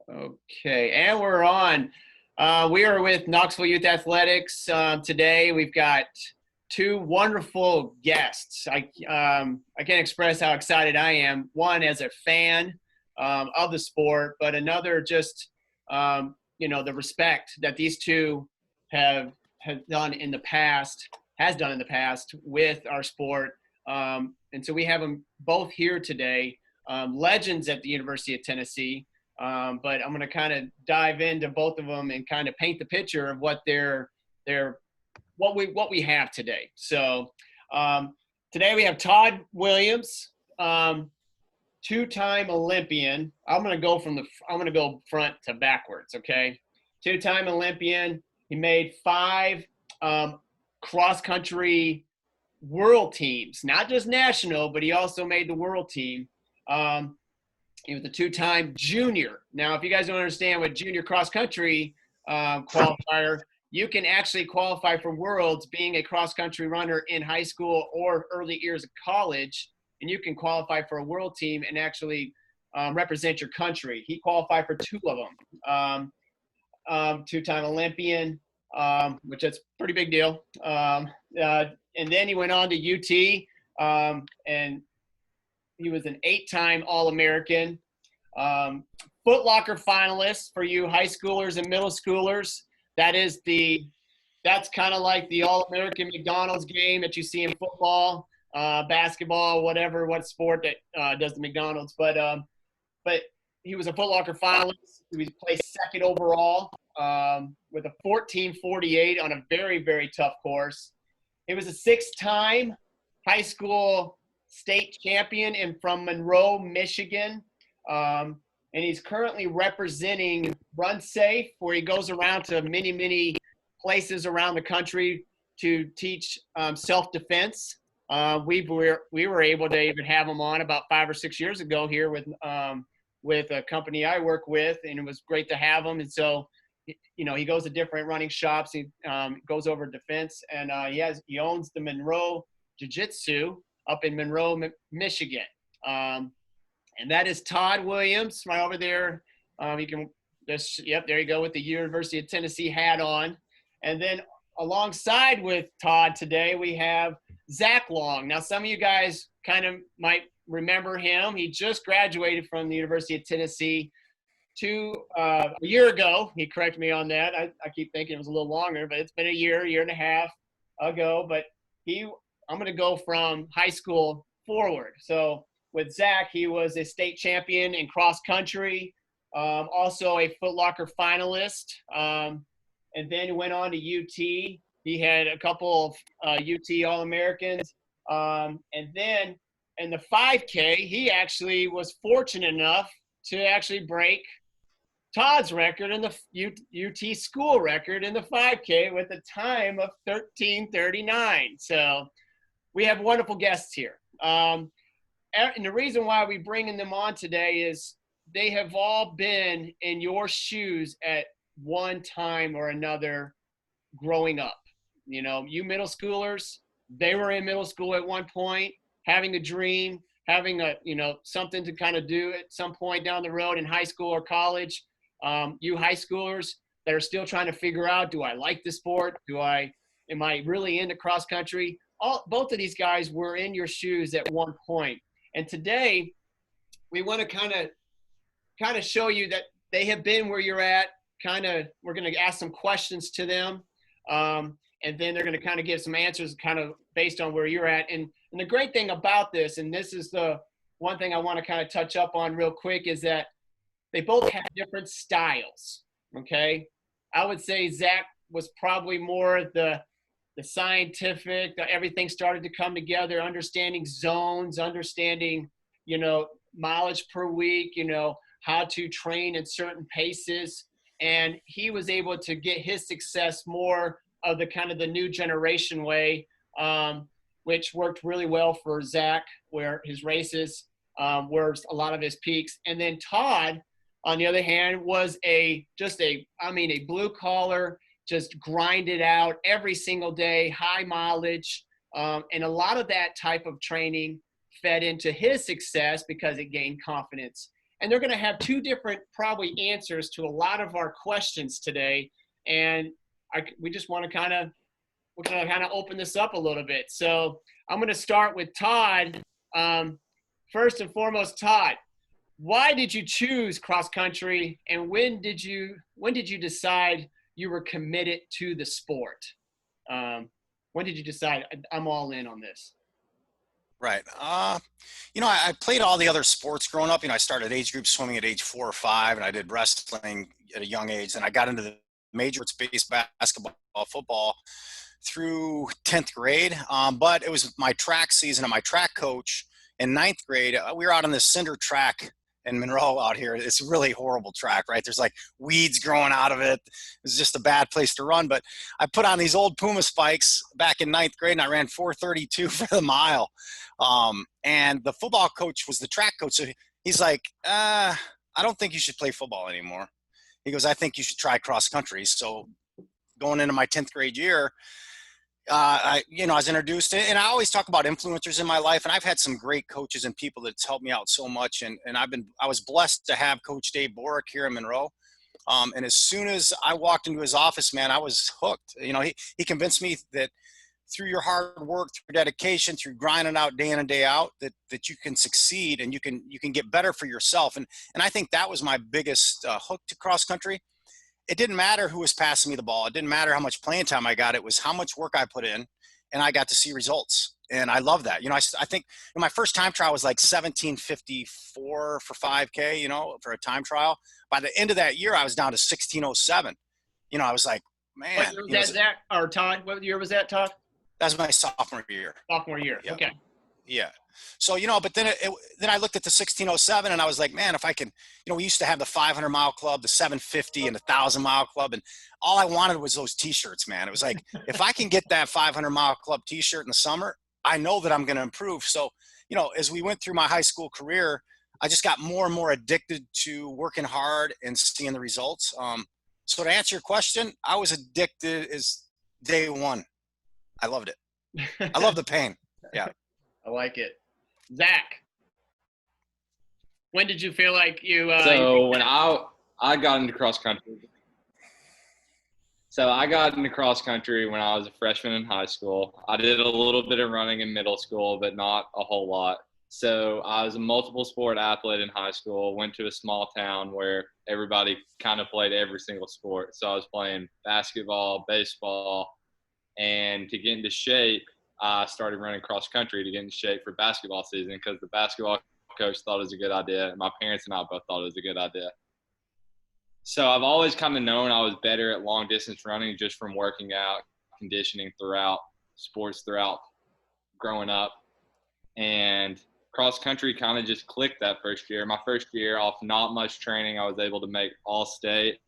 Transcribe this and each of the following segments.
Okay, and we're on. We are with Knoxville Youth Athletics today. We've got two wonderful guests. I can't express how excited I am. One as a fan of the sport, but another just the respect that these two have done in the past, has done in the past with our sport. And so we have them both here today, legends at the University of Tennessee. But I'm going to kind of dive into both of them and kind of paint the picture of what what we have today. So today we have Todd Williams, two-time Olympian. I'm going to go front to backwards. Okay, two-time Olympian. He made 5 cross-country world teams, not just national, but he also made the world team. He was a two-time junior. Now, if you guys don't understand what junior cross-country qualifier, you can actually qualify for worlds being a cross-country runner in high school or early years of college, and you can qualify for a world team and actually represent your country. He qualified for 2 of them. Two-time Olympian, which is a pretty big deal. And then he went on to UT, and he was an 8-time All-American, Foot Locker finalist for you high schoolers and middle schoolers. That's kind of like the All-American McDonald's game that you see in football, basketball, what sport that does the McDonald's. But he was a Foot Locker finalist. He placed 2nd overall with a 14:48 on a very, very tough course. He was a 6-time high school state champion from Monroe, Michigan. And he's currently representing Run Safe, where he goes around to many, many places around the country to teach self-defense. We were able to even have him on about 5 or 6 years ago here with a company I work with, and it was great to have him. And so, he goes to different running shops. He goes over defense, and he owns the Monroe Jiu-Jitsu up in Monroe, Michigan. And that is Todd Williams right over there. You can just, there you go with the University of Tennessee hat on. And then alongside with Todd today, we have Zach Long. Now, some of you guys kind of might remember him. He just graduated from the University of Tennessee a year ago. He corrected me on that. I keep thinking it was a little longer, but it's been a year and a half ago. But I'm going to go from high school forward. So with Zach, he was a state champion in cross country, also a Foot Locker finalist, and then he went on to UT. He had a couple of UT All-Americans. And then in the 5K, he actually was fortunate enough to actually break Todd's record in the UT school record in the 5K with a time of 13:39. So we have wonderful guests here. And the reason why we're bringing them on today is they have all been in your shoes at one time or another growing up. You middle schoolers, they were in middle school at one point, having a dream, having something to kind of do at some point down the road in high school or college. You high schoolers that are still trying to figure out, do I like the sport? Am I really into cross country? Both of these guys were in your shoes at one point. And today we want to kind of show you that they have been where you're at. We're going to ask some questions to them. And then they're going to kind of give some answers kind of based on where you're at. And the great thing about this, and this is the one thing I want to kind of touch up on real quick, is that they both have different styles. Okay. I would say Zach was probably more the scientific, everything started to come together, understanding zones, understanding, mileage per week, how to train at certain paces. And he was able to get his success more of the kind of the new generation way, which worked really well for Zach, where his races were a lot of his peaks. And then Todd, on the other hand, was a blue collar, just grind it out every single day, high mileage. And a lot of that type of training fed into his success because it gained confidence. And they're going to have two different probably answers to a lot of our questions today. And we just want to kind of open this up a little bit. So I'm going to start with Todd. First and foremost, Todd, why did you choose cross country, and when did you decide you were committed to the sport? When did you decide I'm all in on this? Right. I played all the other sports growing up. I started age group swimming at age 4 or 5, and I did wrestling at a young age. And I got into the major sports, basketball, football through 10th grade. But it was my track season, and my track coach in 9th grade, we were out on this cinder track in Monroe out here. It's a really horrible track, right? There's like weeds growing out of it. It's just a bad place to run. But I put on these old Puma spikes back in 9th grade, and I ran 4:32 for the mile. And the football coach was the track coach. So he's like, I don't think you should play football anymore. He goes, I think you should try cross country. So going into my 10th grade year, I was introduced to it, and I always talk about influencers in my life, and I've had some great coaches and people that's helped me out so much. And I was blessed to have Coach Dave Borick here in Monroe. And as soon as I walked into his office, man, I was hooked. He convinced me that through your hard work, through dedication, through grinding out day in and day out, that you can succeed and you can get better for yourself. And I think that was my biggest hook to cross country. It didn't matter who was passing me the ball. It didn't matter how much playing time I got. It was how much work I put in, and I got to see results. And I love that. I think my first time trial was like 17:54 for 5K, for a time trial. By the end of that year, I was down to 16:07. I was like, man. What year was that, Zach? Or Todd? What year was that, Todd? That was my sophomore year. Sophomore year. Yeah. Okay. Yeah. So, but then then I looked at the 16:07 and I was like, man, if I can, we used to have the 500 mile club, the 750 and the 1,000 mile club. And all I wanted was those t-shirts, man. It was like, if I can get that 500 mile club t-shirt in the summer, I know that I'm going to improve. So, as we went through my high school career, I just got more and more addicted to working hard and seeing the results. So to answer your question, I was addicted as day one. I loved it. I love the pain. Yeah. I like it. Zach, when did you feel like you when I got into cross country. So I got into cross country when I was a freshman in high school. I did a little bit of running in middle school, but not a whole lot. So I was a multiple sport athlete in high school, went to a small town where everybody kind of played every single sport. So I was playing basketball, baseball, and to get into shape, I started running cross country to get in shape for basketball season because the basketball coach thought it was a good idea. And my parents and I both thought it was a good idea. So I've always kind of known I was better at long distance running just from working out, conditioning throughout sports throughout growing up. And cross country kind of just clicked that first year. My first year off not much training, I was able to make all state.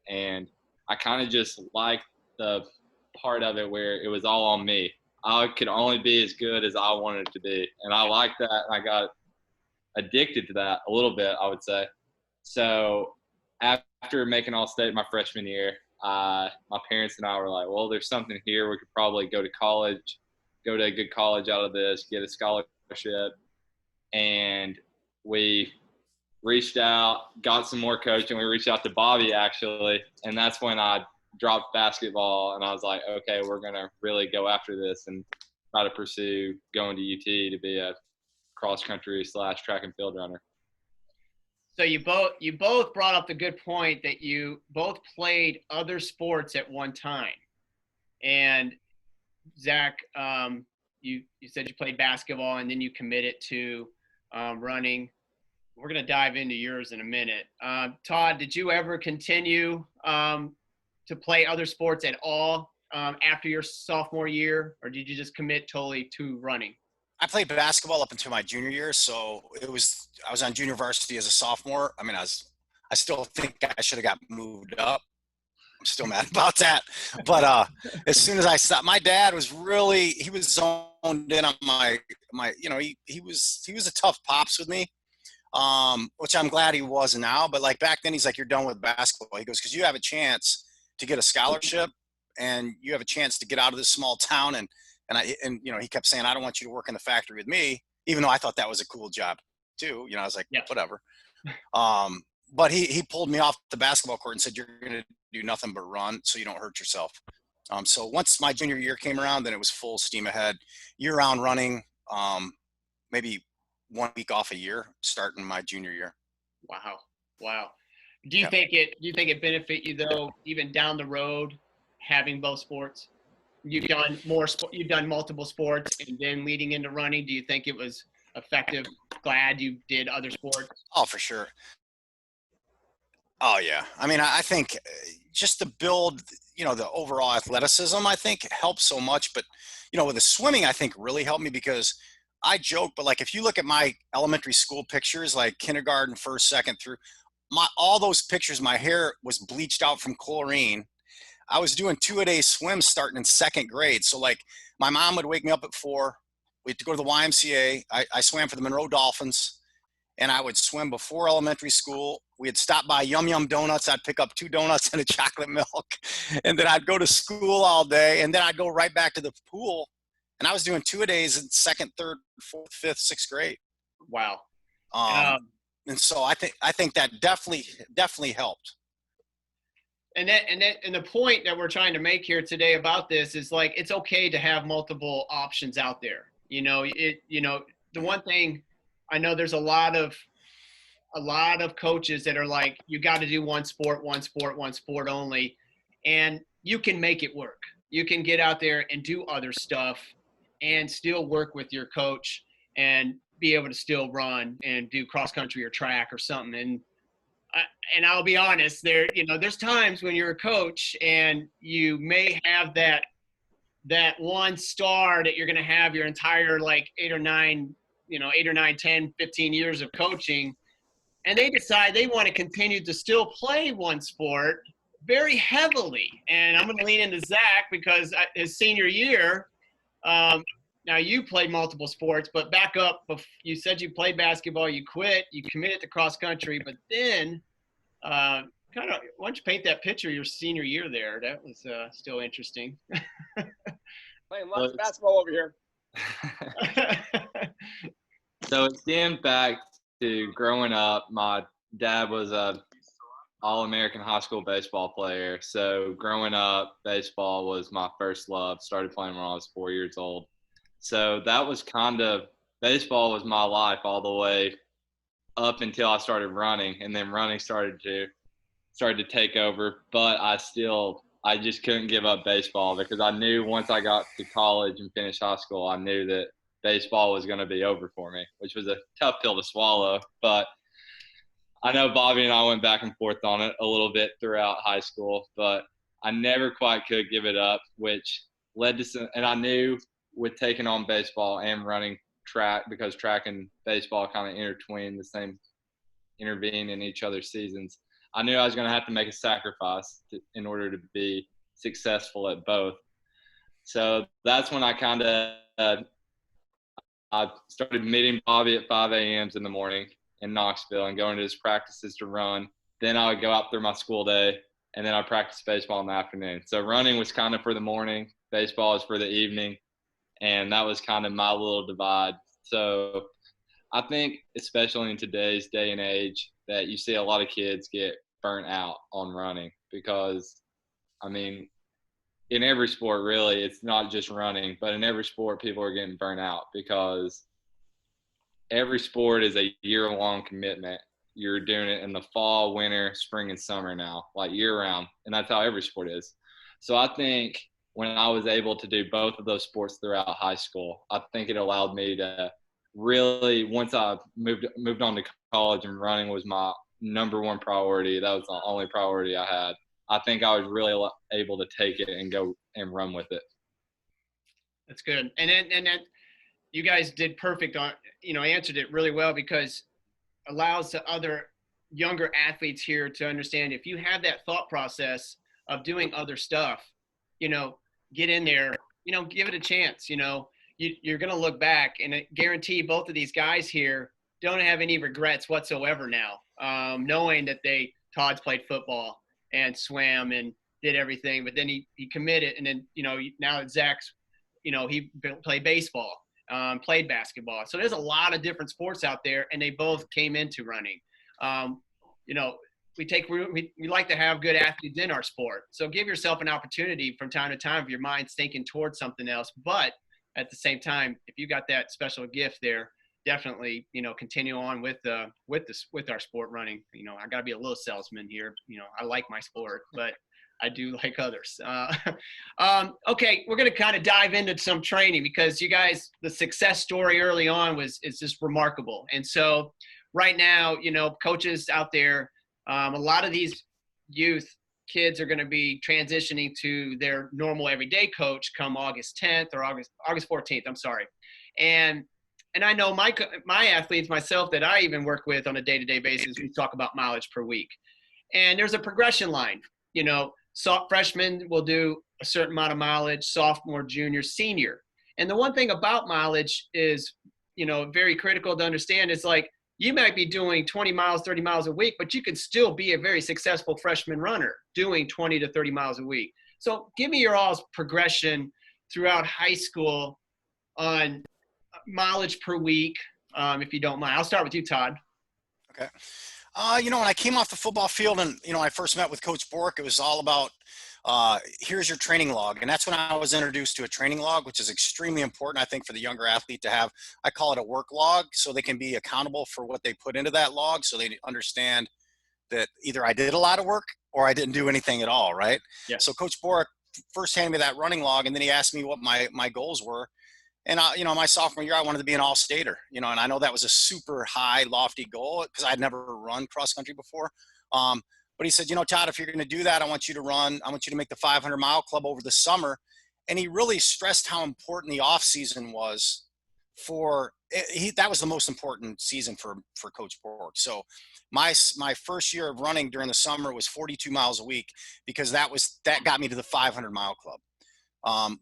And I kind of just liked the part of it where it was all on me. I could only be as good as I wanted to be. And I liked that. And I got addicted to that a little bit, I would say. So after making all state my freshman year, my parents and I were like, well, there's something here. We could probably go to college, go to a good college out of this, get a scholarship. And we reached out, got some more coaching. We reached out to Bobby, actually. And that's when I dropped basketball and I was like, okay, we're going to really go after this and try to pursue going to UT to be a cross country / track and field runner. So you both brought up the good point that you both played other sports at one time. And Zach, you said you played basketball and then you committed to running. We're going to dive into yours in a minute. Todd, did you ever continue to play other sports at all after your sophomore year, or did you just commit totally to running? I played basketball up until my junior year, so I was on junior varsity as a sophomore. I mean, I still think I should have got moved up. I'm still mad about that. But as soon as I stopped, my dad was he was zoned in on my he was a tough pops with me, which I'm glad he was now. But like back then, he's like, you're done with basketball. He goes, because you have a chance to get a scholarship and you have a chance to get out of this small town. And he kept saying, I don't want you to work in the factory with me, even though I thought that was a cool job too. I was like, Yeah. whatever. But he pulled me off the basketball court and said, you're going to do nothing but run so you don't hurt yourself. So once my junior year came around, then it was full steam ahead, year-round running, maybe 1 week off a year starting my junior year. Wow. Do you think it benefit you though, even down the road, having both sports? You've done multiple sports, and then leading into running. Do you think it was effective? Glad you did other sports. Oh, for sure. Oh yeah. I mean, I think just to build, the overall athleticism, I think helps so much. But, with the swimming, I think really helped me because I joke, but like if you look at my elementary school pictures, like kindergarten, first, second through all those pictures, my hair was bleached out from chlorine. I was doing 2-a-day swims starting in second grade. So like my mom would wake me up at 4. We had to go to the YMCA. I swam for the Monroe Dolphins, and I would swim before elementary school. We'd stop by Yum Yum Donuts. I'd pick up 2 donuts and a chocolate milk, and then I'd go to school all day, and then I'd go right back to the pool. And I was doing 2-a-days in second, third, fourth, fifth, sixth grade. Wow. And so I think that definitely helped. And the point that we're trying to make here today about this is like it's okay to have multiple options out there. The one thing I know, there's a lot of coaches that are like, you got to do one sport only, and you can make it work. You can get out there and do other stuff and still work with your coach and be able to still run and do cross country or track or something. And I'll be honest, there's times when you're a coach and you may have that one star that you're going to have your entire 8 or 9, 10, 15 years of coaching. And they decide they want to continue to still play one sport very heavily. And I'm going to lean into Zach because his senior year, now you played multiple sports, but back up, you said you played basketball, you quit, you committed to cross country, but then why don't you paint that picture your senior year there? That was still interesting. Playing lots of basketball over here. So it stemmed back to growing up. My dad was a All-American high school baseball player. So growing up, baseball was my first love. Started playing when I was 4 years old. So that was baseball was my life all the way up until I started running, and then running started to take over. But I just couldn't give up baseball because I knew once I got to college and finished high school, I knew that baseball was going to be over for me, which was a tough pill to swallow. But I know Bobby and I went back and forth on it a little bit throughout high school, but I never quite could give it up, which led to some, and I knew with taking on baseball and running track, because track and baseball kind of intervene in each other's seasons, I knew I was going to have to make a sacrifice in order to be successful at both. So that's when I started meeting Bobby at 5 a.m. in the morning in Knoxville and going to his practices to run. Then I would go out through my school day, and then I practiced baseball in the afternoon. So running was kind of for the morning, baseball was for the evening, and that was kind of my little divide. So I think, especially in today's day and age, that you see a lot of kids get burnt out on running because, I mean, in every sport, really, it's not just running, but in every sport, people are getting burnt out because every sport is a year-long commitment. You're doing it in the fall, winter, spring, and summer now, like year-round, and that's how every sport is. So I think when I was able to do both of those sports throughout high school, I think it allowed me to really, once I moved on to college and running was my number one priority, that was the only priority I had. I think I was really able to take it and go and run with it. That's good. And then you guys did perfect on, answered it really well, because allows the other younger athletes here to understand, if you have that thought process of doing other stuff, get in there, give it a chance. You're going to look back, and I guarantee both of these guys here don't have any regrets whatsoever now, knowing that Todd's played football and swam and did everything, but then he committed, and then now that Zach's he played baseball, played basketball. So there's a lot of different sports out there, and they both came into running. You know, we like to have good athletes in our sport. So give yourself an opportunity from time to time if your mind's thinking towards something else. But at the same time, if you got that special gift there, definitely, you know, continue on with our sport running. You know, I got to be a little salesman here. You know, I like my sport, but I do like others. Okay, we're going to kind of dive into some training because you guys, the success story early on is just remarkable. And so right now, you know, coaches out there, a lot of these youth kids are going to be transitioning to their normal everyday coach come August 10th or August 14th. I'm sorry. And I know my athletes, myself, that I even work with on a day-to-day basis, we talk about mileage per week. And there's a progression line. You know, freshmen will do a certain amount of mileage, sophomore, junior, senior. And the one thing about mileage is, you know, very critical to understand is like you might be doing 20 miles, 30 miles a week, but you can still be a very successful freshman runner doing 20 to 30 miles a week. So give me your all's progression throughout high school on mileage per week, if you don't mind. I'll start with you, Todd. Okay. You know, when I came off the football field and, you know, I first met with Coach Bork, it was all about, here's your training log. And that's when I was introduced to a training log, which is extremely important, I think, for the younger athlete to have. I call it a work log, so they can be accountable for what they put into that log, so they understand that either I did a lot of work or I didn't do anything at all, right? Yeah. So Coach Bork first handed me that running log, and then he asked me what my goals were. And, you know, my sophomore year, I wanted to be an all-stater, you know, and I know that was a super high, lofty goal because I'd never run cross-country before. But he said, you know, Todd, if you're going to do that, I want you to make the 500-mile club over the summer. And he really stressed how important the off-season was that was the most important season for Coach Bork. So my first year of running during the summer was 42 miles a week because that got me to the 500-mile club.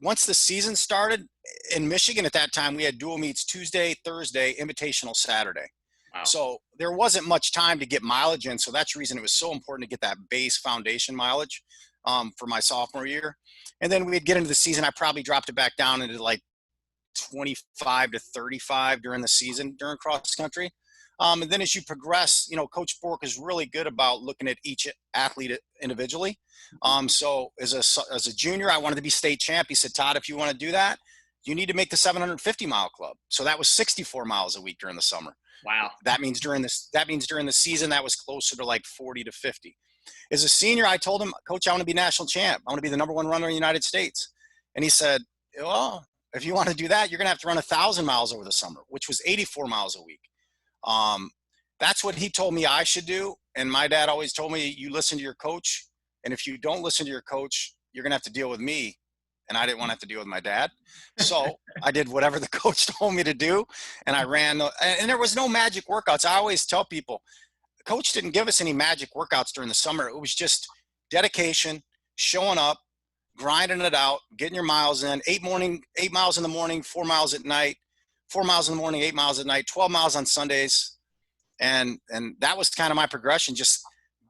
Once the season started in Michigan at that time, we had dual meets Tuesday, Thursday, invitational Saturday. Wow. So there wasn't much time to get mileage in. So that's the reason it was so important to get that base foundation mileage for my sophomore year. And then we'd get into the season. I probably dropped it back down into like 25 to 35 during the season during cross country. And then as you progress, you know, Coach Bork is really good about looking at each athlete individually. So as a junior, I wanted to be state champ. He said, Todd, if you want to do that, you need to make the 750-mile club. So that was 64 miles a week during the summer. Wow. That means during the season, that was closer to like 40 to 50. As a senior, I told him, Coach, I want to be national champ. I want to be the #1 runner in the United States. And he said, well, if you want to do that, you're going to have to run 1,000 miles over the summer, which was 84 miles a week. That's what he told me I should do. And my dad always told me, you listen to your coach. And if you don't listen to your coach, you're going to have to deal with me. And I didn't want to have to deal with my dad. So I did whatever the coach told me to do. And I ran. And there was no magic workouts. I always tell people, coach didn't give us any magic workouts during the summer. It was just dedication, showing up, grinding it out, getting your miles in, 8 miles in the morning, 4 miles at night, 4 miles in the morning, 8 miles at night, 12 miles on Sundays. And that was kind of my progression, just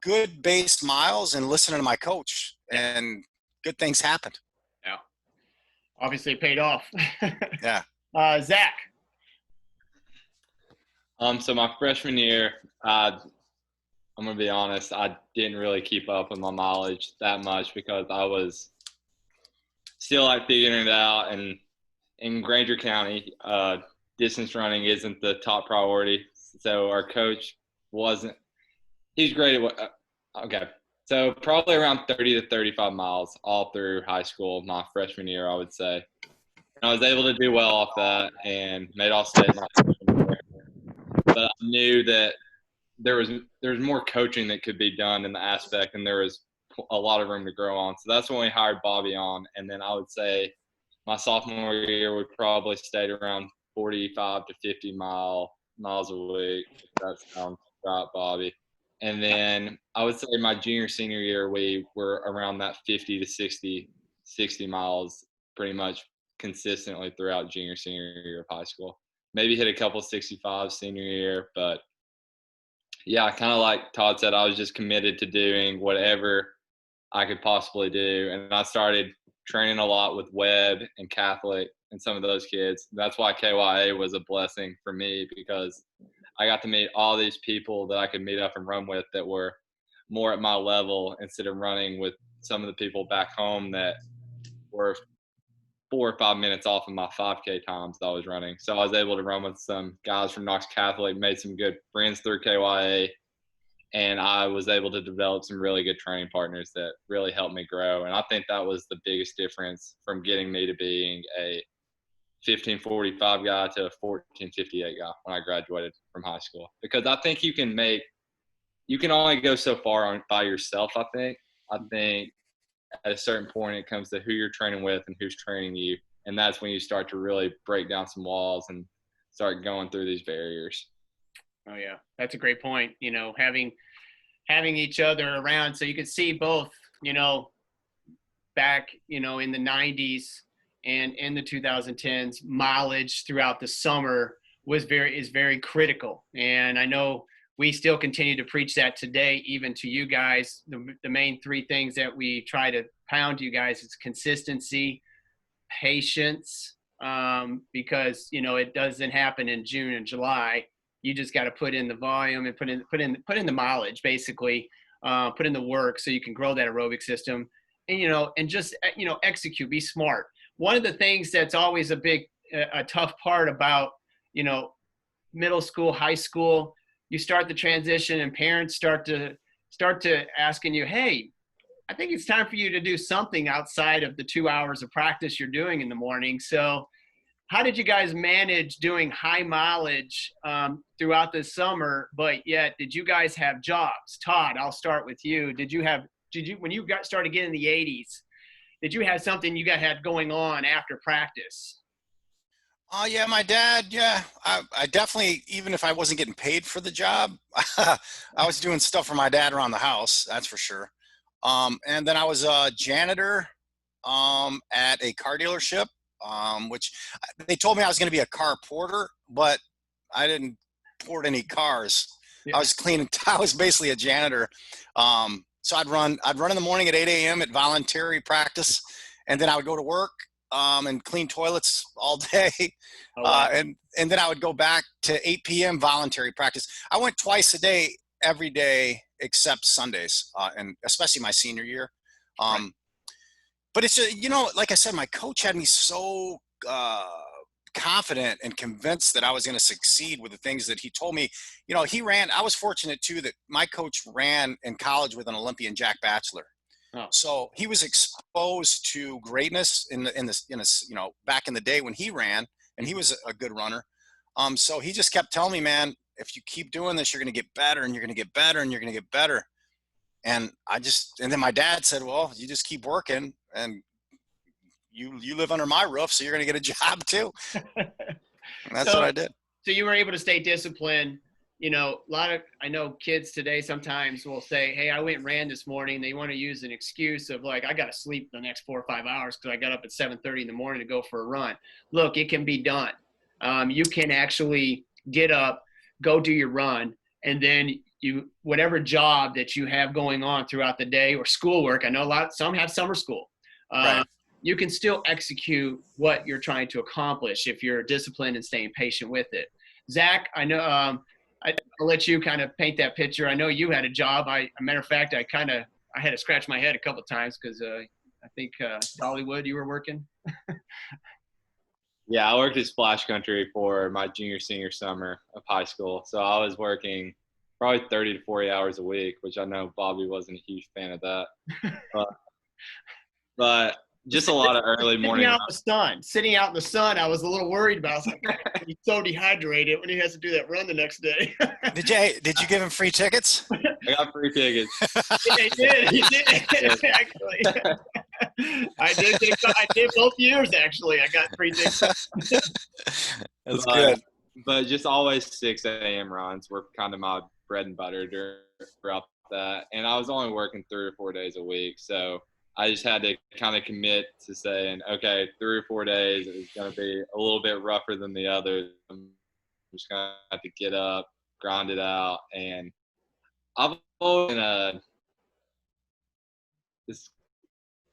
good base miles and listening to my coach, and good things happened. Yeah. Obviously it paid off. Yeah. Zach. So my freshman year, I'm going to be honest, I didn't really keep up with my mileage that much because I was still like figuring it out. And in Granger County, distance running isn't the top priority. So our coach he's great at what, okay. So probably around 30 to 35 miles all through high school, my freshman year, I would say. And I was able to do well off that and made all state my freshman year. But I knew that there was more coaching that could be done in the aspect, and there was a lot of room to grow on. So that's when we hired Bobby on. And then I would say my sophomore year, we probably stayed around 45 to 50 miles a week. That sounds right, Bobby. And then I would say my junior, senior year, we were around that 50 to 60 miles pretty much consistently throughout junior, senior year of high school. Maybe hit a couple 65 senior year, but yeah, kind of like Todd said, I was just committed to doing whatever I could possibly do. And I started training a lot with Webb and Catholic and some of those kids. That's why KYA was a blessing for me, because I got to meet all these people that I could meet up and run with that were more at my level, instead of running with some of the people back home that were 4 or 5 minutes off of my 5K times that I was running. So I was able to run with some guys from Knox Catholic, made some good friends through KYA, and I was able to develop some really good training partners that really helped me grow. And I think that was the biggest difference from getting me to being a 1545 guy to a 1458 guy when I graduated from high school. Because I think you can only go so far by yourself. I think at a certain point it comes to who you're training with and who's training you, and that's when you start to really break down some walls and start going through these barriers. Oh yeah, that's a great point. Having each other around, so you can see both, back, in the 90s and in the 2010s, mileage throughout the summer is very critical. And I know we still continue to preach that today, even to you guys. The main three things that we try to pound to you guys is consistency, patience, because, it doesn't happen in June and July. You just got to put in the volume and put in the mileage, basically, put in the work so you can grow that aerobic system, and just, execute, be smart. One of the things that's always a tough part about, middle school, high school, you start the transition and parents start to asking you, hey, I think it's time for you to do something outside of the 2 hours of practice you're doing in the morning. So how did you guys manage doing high mileage throughout the summer, but yet did you guys have jobs? Todd, I'll start with you. When you started getting in the 80s, did you have something you had going on after practice? Yeah, my dad, yeah. I definitely, even if I wasn't getting paid for the job, I was doing stuff for my dad around the house, that's for sure. And then I was a janitor at a car dealership, which they told me I was going to be a car porter, but I didn't port any cars. Yeah. I was cleaning. I was basically a janitor. So I'd run in the morning at 8 a.m. at voluntary practice, and then I would go to work and clean toilets all day. Oh, wow. And then I would go back to 8 p.m. voluntary practice. I went twice a day, every day except Sundays, and especially my senior year. Right. But it's like I said, my coach had me so confident and convinced that I was going to succeed with the things that he told me. He ran. I was fortunate too that my coach ran in college with an Olympian, Jack Batchelor. Oh. So he was exposed to greatness in back in the day when he ran, and he was a good runner. So he just kept telling me, man, if you keep doing this, you're going to get better, and you're going to get better, and you're going to get better. And then my dad said, well, you just keep working, and you live under my roof, so you're going to get a job too. And that's what I did. So you were able to stay disciplined. I know kids today sometimes will say, hey, I went and ran this morning. They want to use an excuse of like, I got to sleep the next 4 or 5 hours because I got up at 7:30 in the morning to go for a run. Look, it can be done. You can actually get up, go do your run, and then whatever job that you have going on throughout the day or schoolwork. I know some have summer school. Right. You can still execute what you're trying to accomplish if you're disciplined and staying patient with it. Zach, I know I'll let you kind of paint that picture. I know you had a job. A matter of fact, I had to scratch my head a couple of times because I think Dollywood, you were working. Yeah, I worked at Splash Country for my junior, senior summer of high school. So I was working probably 30 to 40 hours a week, which I know Bobby wasn't a huge fan of that. But just a lot of early morning. Sitting out in the sun, I was a little worried about. I was like, he's so dehydrated when he has to do that run the next day. Did you give him free tickets? I got free tickets. Yeah, he did actually. I did both years actually. I got free tickets. That's good. But just always 6 a.m. runs were kind of my bread and butter throughout that, and I was only working 3 or 4 days a week, so I just had to kind of commit to saying, okay, 3 or 4 days is going to be a little bit rougher than the others. I'm just going to have to get up, grind it out. And I've always been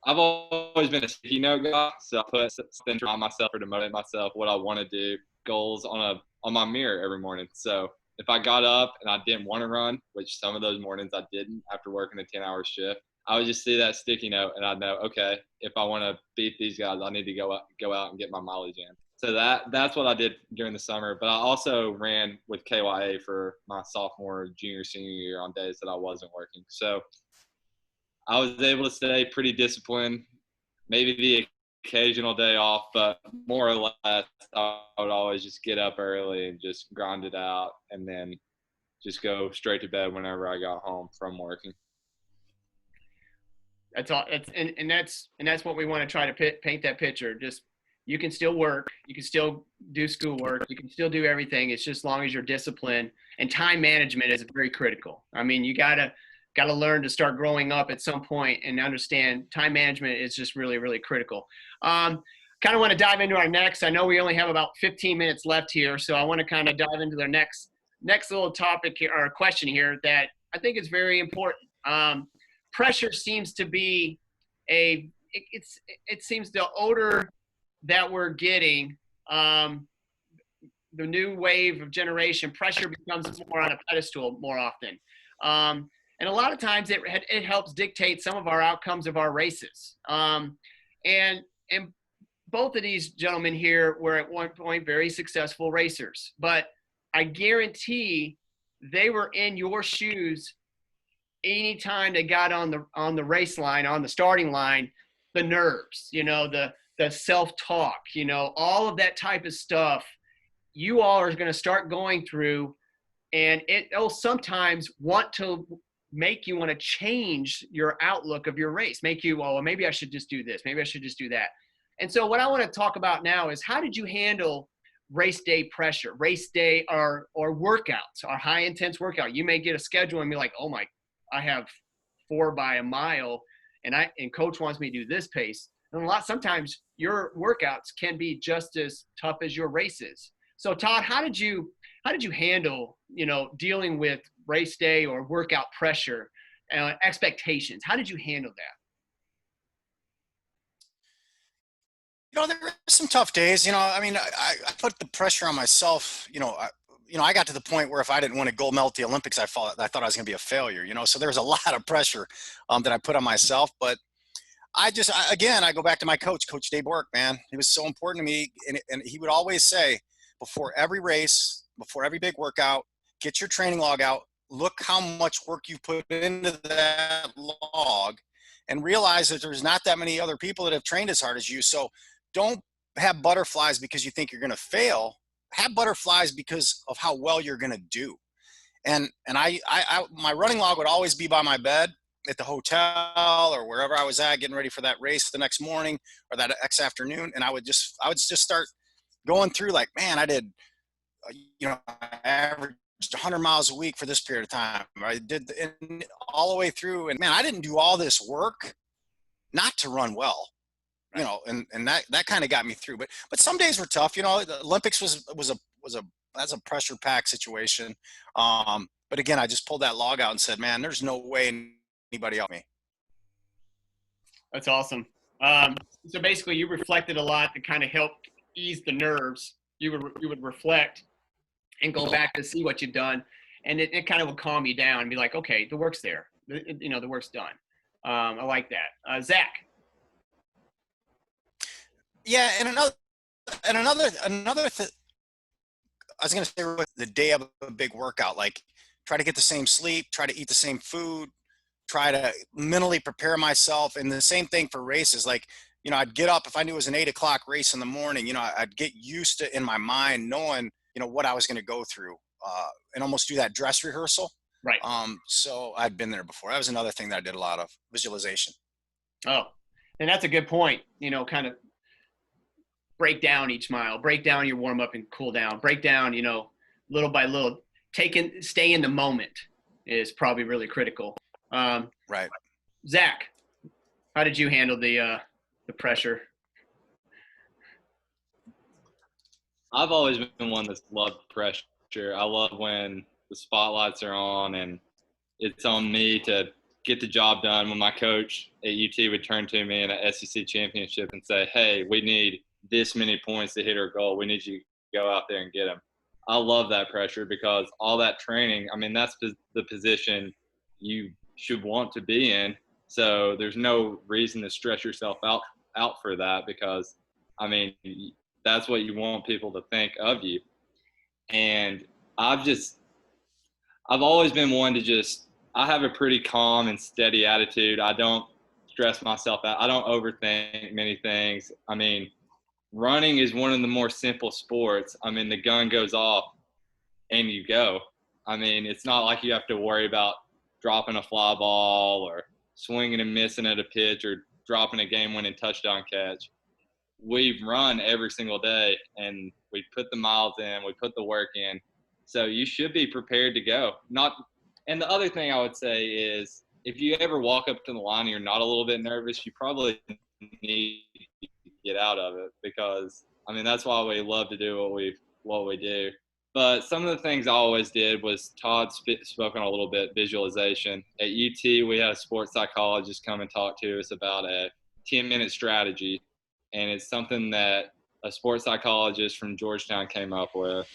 I've always been a sticky note guy, so I put something on myself or to motivate myself what I want to do, goals on my mirror every morning. So if I got up and I didn't want to run, which some of those mornings I didn't after working a 10-hour shift, I would just see that sticky note and I'd know, okay, if I want to beat these guys, I need to go out and get my mileage in. So that's what I did during the summer. But I also ran with KYA for my sophomore, junior, senior year on days that I wasn't working. So I was able to stay pretty disciplined, maybe the occasional day off, but more or less, I would always just get up early and just grind it out and then just go straight to bed whenever I got home from working. That's all. That's what we want to try to paint that picture. Just you can still work, you can still do schoolwork, you can still do everything. It's just as long as you're disciplined, and time management is very critical. I mean, you gotta learn to start growing up at some point and understand time management is just really, really critical. Kind of want to dive into our next. I know we only have about 15 minutes left here, so I want to kind of dive into their next little topic here, or question here that I think is very important. Pressure seems to be it seems the older that we're getting, the new wave of generation, pressure becomes more on a pedestal more often. And a lot of times it helps dictate some of our outcomes of our races. And both of these gentlemen here were at one point very successful racers, but I guarantee they were in your shoes anytime they got on the race line, on the starting line, the nerves, the self-talk, all of that type of stuff you all are going to start going through, and it'll sometimes want to make you want to change your outlook of your race, make you, well, maybe I should just do this, maybe I should just do that. And so what I want to talk about now is, how did you handle race day pressure, race day or workouts, or high intense workout? You may get a schedule and be like, oh my, I have 4 by a mile and coach wants me to do this pace. And sometimes your workouts can be just as tough as your races. So Todd, how did you handle, dealing with race day or workout pressure, expectations? How did you handle that? There were some tough days. I mean, I put the pressure on myself. I got to the point where if I didn't win a gold medal at the Olympics, I thought I was going to be a failure. So there was a lot of pressure that I put on myself. But I go back to my coach, Coach Dave Bork, man. He was so important to me, and he would always say, before every race, before every big workout, get your training log out. Look how much work you put into that log, and realize that there's not that many other people that have trained as hard as you. So don't have butterflies because you think you're going to fail. Have butterflies because of how well you're going to do. And I my running log would always be by my bed at the hotel or wherever I was at, getting ready for that race the next morning or that next afternoon. And I would just start going through, like, man, I did, I averaged 100 miles a week for this period of time. I did all the way through, and man, I didn't do all this work not to run well. And that kind of got me through. But some days were tough. The Olympics that's a pressure packed situation. But again, I just pulled that log out and said, man, there's no way anybody helped me. That's awesome. So basically, you reflected a lot to kind of help ease the nerves. You would reflect and go back to see what you've done, and it kind of would calm you down and be like, okay, the work's there. The work's done. I like that. Zach. Yeah, and another thing I was going to say, the day of a big workout, like, try to get the same sleep, try to eat the same food, try to mentally prepare myself. And the same thing for races. Like, I'd get up, if I knew it was an 8 o'clock race in the morning, I'd get used to, in my mind, knowing, what I was going to go through, and almost do that dress rehearsal. Right. So I'd been there before. That was another thing that I did a lot of, visualization. Oh, and that's a good point. Kind of break down each mile, break down your warm up and cool down, break down, little by little, stay in the moment is probably really critical. Right. Zach, how did you handle the pressure? I've always been one that's loved pressure. I love when the spotlights are on and it's on me to get the job done when my coach at UT would turn to me in an SEC championship and say, hey, we need this many points to hit our goal. We need you to go out there and get them. I love that pressure because all that training, I mean, that's the position you should want to be in. So there's no reason to stress yourself out for that because, I mean, that's what you want people to think of you. And I've always been one to I have a pretty calm and steady attitude. I don't stress myself out. I don't overthink many things. I mean, running is one of the more simple sports. I mean, the gun goes off and you go. I mean, it's not like you have to worry about dropping a fly ball or swinging and missing at a pitch or dropping a game-winning touchdown catch. We run every single day and we put the miles in, we put the work in. So you should be prepared to go. And the other thing I would say is if you ever walk up to the line and you're not a little bit nervous, you probably need to get out of it because, I mean, that's why we love to do what we do. But some of the things I always did was Todd spoke on a little bit, visualization. At UT, we had a sports psychologist come and talk to us about a 10-minute strategy. And it's something that a sports psychologist from Georgetown came up with.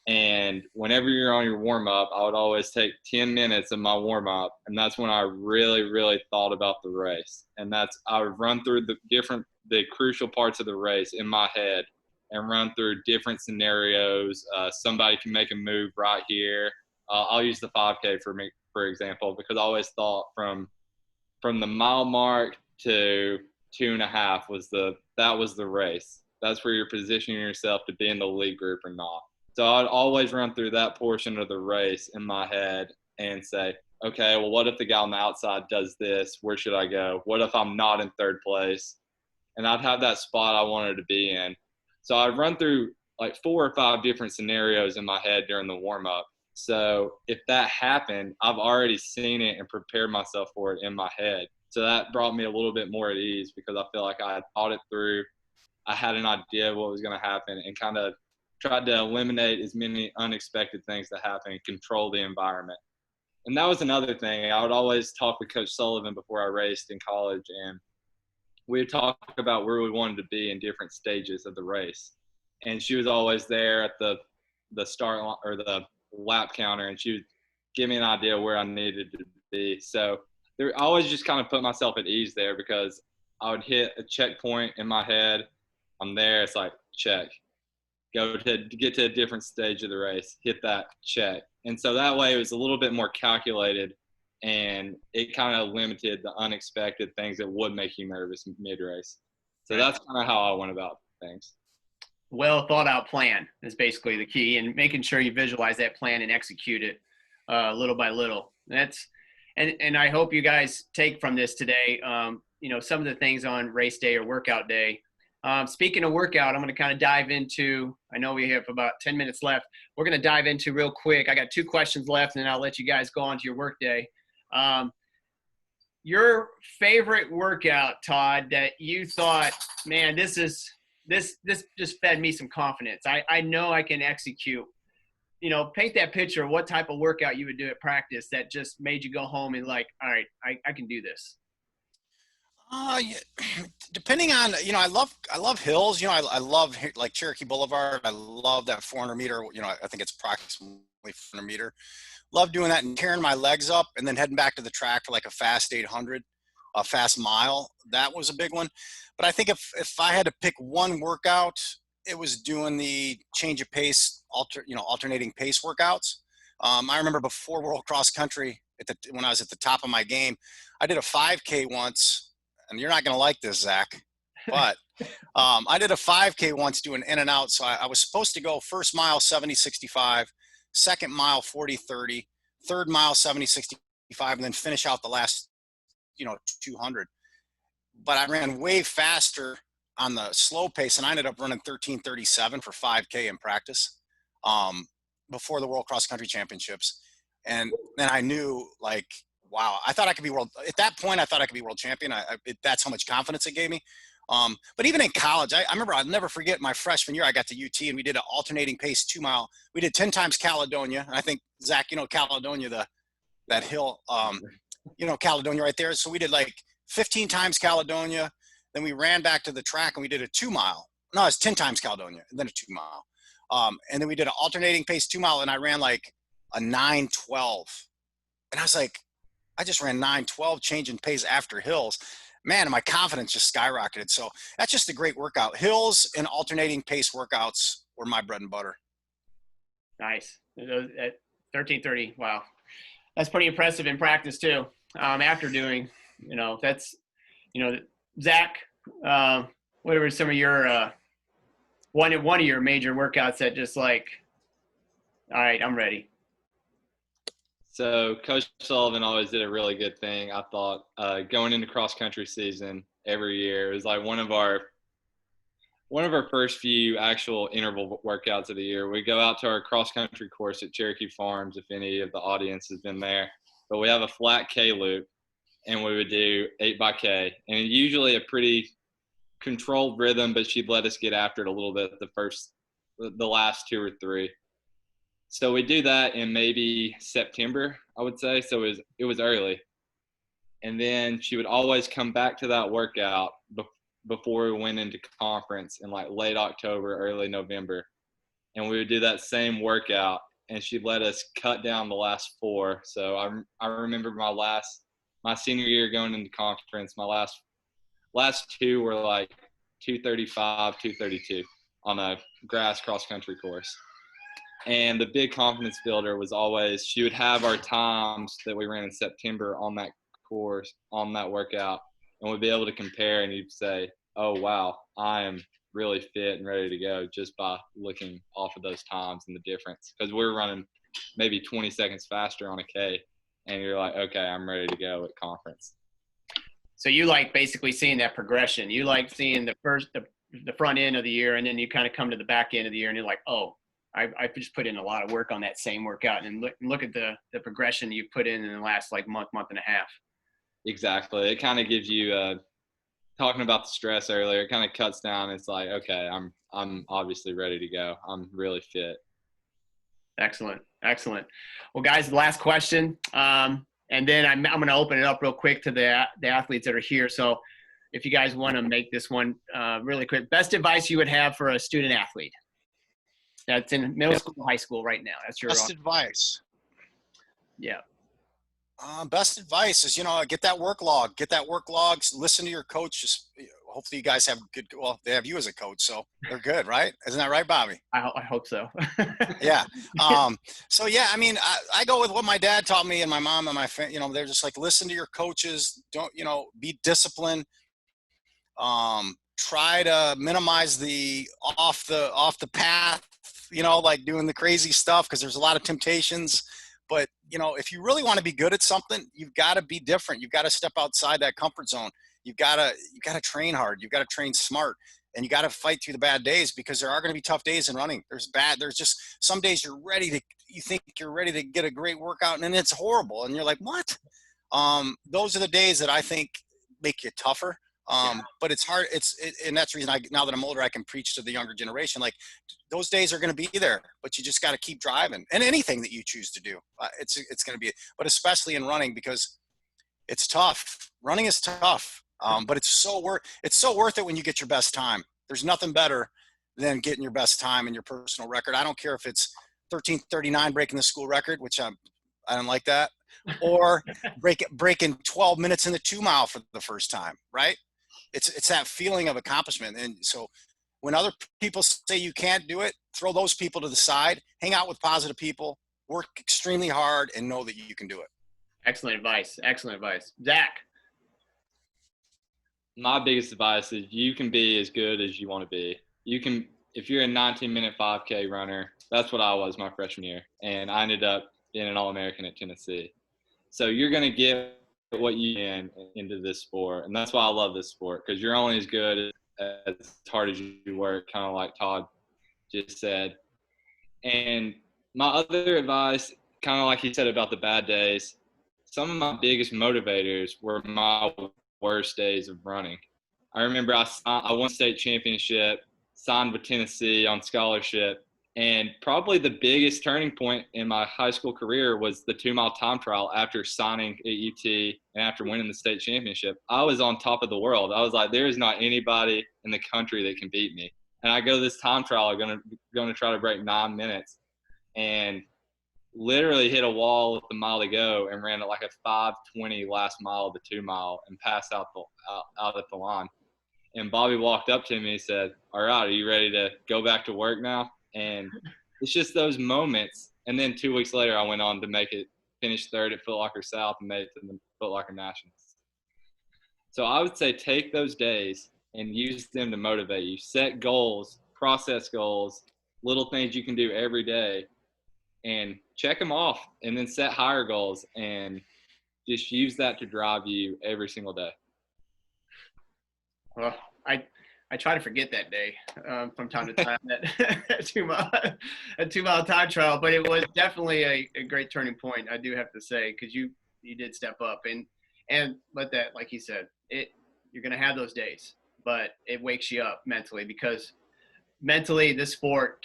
And whenever you're on your warm-up, I would always take 10 minutes of my warm-up, and that's when I really, really thought about the race. And I would run through the crucial parts of the race in my head and run through different scenarios. Somebody can make a move right here. I'll use the 5K for example, because I always thought from the mile mark to 2.5 that was the race. That's where you're positioning yourself to be in the lead group or not. So I'd always run through that portion of the race in my head and say, okay, well, what if the guy on the outside does this? Where should I go? What if I'm not in third place? And I'd have that spot I wanted to be in. So I'd run through like 4 or 5 different scenarios in my head during the warm-up. So if that happened, I've already seen it and prepared myself for it in my head. So that brought me a little bit more at ease because I feel like I had thought it through. I had an idea of what was going to happen and kind of tried to eliminate as many unexpected things that happen and control the environment. And that was another thing. I would always talk with Coach Sullivan before I raced in college, and we would talk about where we wanted to be in different stages of the race. And she was always there at the start or the lap counter, and she would give me an idea where I needed to be. So I always just kind of put myself at ease there because I would hit a checkpoint in my head. I'm there. It's like, check. Go to get to a different stage of the race, hit that, check. And so that way it was a little bit more calculated, and it kind of limited the unexpected things that would make you nervous mid-race. So that's kind of how I went about things. Well thought out plan is basically the key, and making sure you visualize that plan and execute it little by little. And I hope you guys take from this today, some of the things on race day or workout day. Speaking of workout, I'm going to kind of dive into, I know we have about 10 minutes left. We're going to dive into real quick. I got 2 questions left, and then I'll let you guys go on to your work day. Your favorite workout, Todd, that you thought, man, this just fed me some confidence. I know I can execute. Paint that picture of what type of workout you would do at practice that just made you go home and like, all right, I can do this. Yeah, depending on, I love hills. I love like Cherokee Boulevard. I love that 400 meter. I think it's approximately 400 meter. Love doing that and tearing my legs up and then heading back to the track for like a fast 800, a fast mile. That was a big one. But I think if I had to pick one workout, it was doing the change of pace, alternating pace workouts. I remember before World Cross Country, when I was at the top of my game, I did a 5K once. And you're not going to like this, Zach, but I did a 5K once doing in and out. So I was supposed to go first mile 70-65, second mile 40-30, third mile 70-65, and then finish out the last, 200. But I ran way faster on the slow pace, and I ended up running 13:37 for 5K in practice before the World Cross Country Championships. And then I knew, like, wow, I thought I could be at that point, I thought I could be world champion. That's how much confidence it gave me. But even in college, I remember, I'll never forget my freshman year, I got to UT and we did an alternating pace 2 mile. We did 10 times Caledonia. And I think, Zach, Caledonia, that hill. Caledonia right there. So we did like 15 times Caledonia. Then we ran back to the track and we did a 2 mile. No, it's 10 times Caledonia and then a 2 mile. And then we did an alternating pace 2 mile and I ran like a 9:12. And I was like, I just ran 9:12 changing pace after hills. Man, and my confidence just skyrocketed. So that's just a great workout. Hills and alternating pace workouts were my bread and butter. Nice. At 13:30. Wow. That's pretty impressive in practice too. After doing, that's, Zach, what were some of your, one of your major workouts that just like, all right, I'm ready? So Coach Sullivan always did a really good thing. I thought going into cross country season every year, it was like one of our first few actual interval workouts of the year. We go out to our cross country course at Cherokee Farms, if any of the audience has been there. But we have a flat K loop, and we would do 8x K, and usually a pretty controlled rhythm. But she'd let us get after it a little bit the last 2 or 3. So we do that in maybe September, I would say. So it was early. And then she would always come back to that workout before we went into conference in like late October, early November. And we would do that same workout, and she'd let us cut down the last 4. So I remember my senior year going into conference, my last 2 were like 235, 232 on a grass cross country course. And the big confidence builder was always, she would have our times that we ran in September on that course, on that workout, and we'd be able to compare, and you'd say, oh, wow, I am really fit and ready to go just by looking off of those times and the difference. Because we're running maybe 20 seconds faster on a K, and you're like, okay, I'm ready to go at conference. So you like basically seeing that progression. You like seeing the front end of the year, and then you kind of come to the back end of the year, and you're like, oh, I just put in a lot of work on that same workout, and look at the progression you've put in the last like month and a half. Exactly. It kind of gives you talking about the stress earlier, it kind of cuts down. It's like, okay, I'm obviously ready to go. I'm really fit. Excellent. Well, guys, the last question, and then I'm going to open it up real quick to the athletes that are here. So if you guys want to make this one really quick, best advice you would have for a student athlete that's in middle school, high school right now. That's your best advice. Yeah. Best advice is, get that work log. Listen to your coach. Just hopefully you guys have good. Well, they have you as a coach, so they're good, right? Isn't that right, Bobby? I hope so. Yeah. So yeah, I mean, I go with what my dad taught me and my mom and my family. They're just like, listen to your coaches. Don't, be disciplined. Try to minimize the off the path. Like doing the crazy stuff, because there's a lot of temptations. But, if you really want to be good at something, you've got to be different. You've got to step outside that comfort zone. You got to train hard. You've got to train smart, and you got to fight through the bad days, because there are going to be tough days in running. There's just some days you think you're ready to get a great workout, and then it's horrible. And you're like, what? Those are the days that I think make you tougher. But it's hard. And that's the reason now that I'm older, I can preach to the younger generation. Like, those days are going to be there, but you just got to keep driving. And anything that you choose to do, it's going to be, but especially in running, because it's tough. Running is tough. But it's so worth it when you get your best time. There's nothing better than getting your best time in your personal record. I don't care if it's 13:39 breaking the school record, which I don't like that, or breaking 12 minutes in the 2 mile for the first time, right? It's that feeling of accomplishment. And so when other people say you can't do it, throw those people to the side, hang out with positive people, work extremely hard, and know that you can do it. Excellent advice. Zach? My biggest advice is you can be as good as you want to be. If you're a 19-minute 5K runner, that's what I was my freshman year. And I ended up being an All-American at Tennessee. So you're going to get what you can into this sport. And that's why I love this sport, because you're only as good as hard as you work, kind of like Todd just said. And my other advice, kind of like he said about the bad days, some of my biggest motivators were my worst days of running. I remember I won state championship, signed with Tennessee on scholarship, And probably the biggest turning point in my high school career was the 2-mile time trial after signing at UT and after winning the state championship. I was on top of the world. I was like, there is not anybody in the country that can beat me. And I go to this time trial, I'm going to try to break 9 minutes, and literally hit a wall with a mile to go and ran like a 5:20 last mile of the 2-mile and passed out at the line. And Bobby walked up to me and said, "All right, are you ready to go back to work now?" And it's just those moments. And then 2 weeks later, I went on to finish third at Foot Locker South and made it to the Foot Locker Nationals. So I would say take those days and use them to motivate you. Set goals, process goals, little things you can do every day, and check them off, and then set higher goals and just use that to drive you every single day. Well, I try to forget that day from time to time, that 2-mile time trial, but it was definitely a great turning point, I do have to say, because you did step up and let that, like you said, you're going to have those days, but it wakes you up mentally, because mentally this sport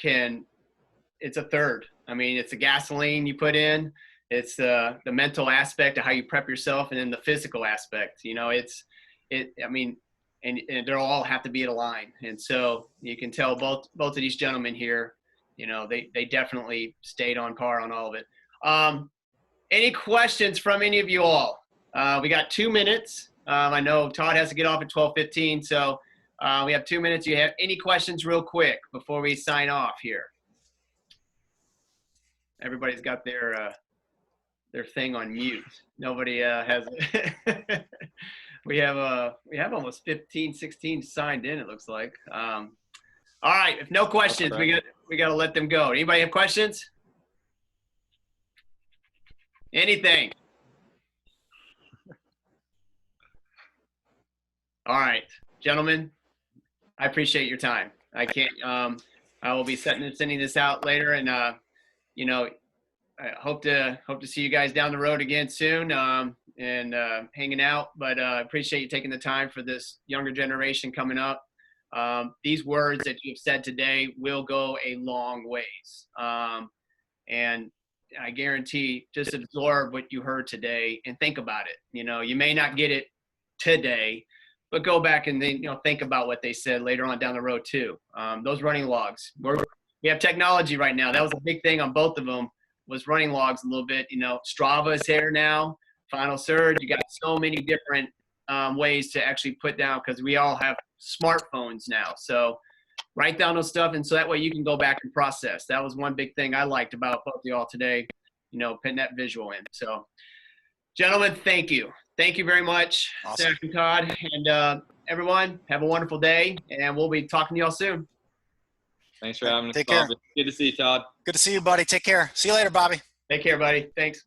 it's a third. I mean, it's the gasoline you put in, it's the mental aspect of how you prep yourself, and then the physical aspect. And they'll all have to be at a line. And so you can tell both of these gentlemen here, they definitely stayed on par on all of it. Any questions from any of you all? We got 2 minutes. I know Todd has to get off at 12:15, so we have 2 minutes. You have any questions real quick before we sign off here? Everybody's got their thing on mute. Nobody has it. We have almost 15, 16 signed in, it looks like. All right, if no questions, we got to let them go. Anybody have questions? Anything? All right, gentlemen, I appreciate your time. I will be sending this out later, and I hope to see you guys down the road again soon, and hanging out. But I appreciate you taking the time for this younger generation coming up. These words that you've said today will go a long ways. And I guarantee, just absorb what you heard today and think about it. You may not get it today, but go back and then, think about what they said later on down the road too. Those running logs. We have technology right now. That was a big thing on both of them, was running logs a little bit. Strava is here now. Final Surge. You got so many different ways to actually put down, because we all have smartphones now. So write down those stuff, and so that way you can go back and process. That was one big thing I liked about both of y'all today, putting that visual in. So, gentlemen, thank you. Thank you very much, Awesome. Zach and Todd. And everyone, have a wonderful day, and we'll be talking to y'all soon. Thanks for having us. Take care. Good to see you, Todd. Good to see you, buddy. Take care. See you later, Bobby. Take care, buddy. Thanks.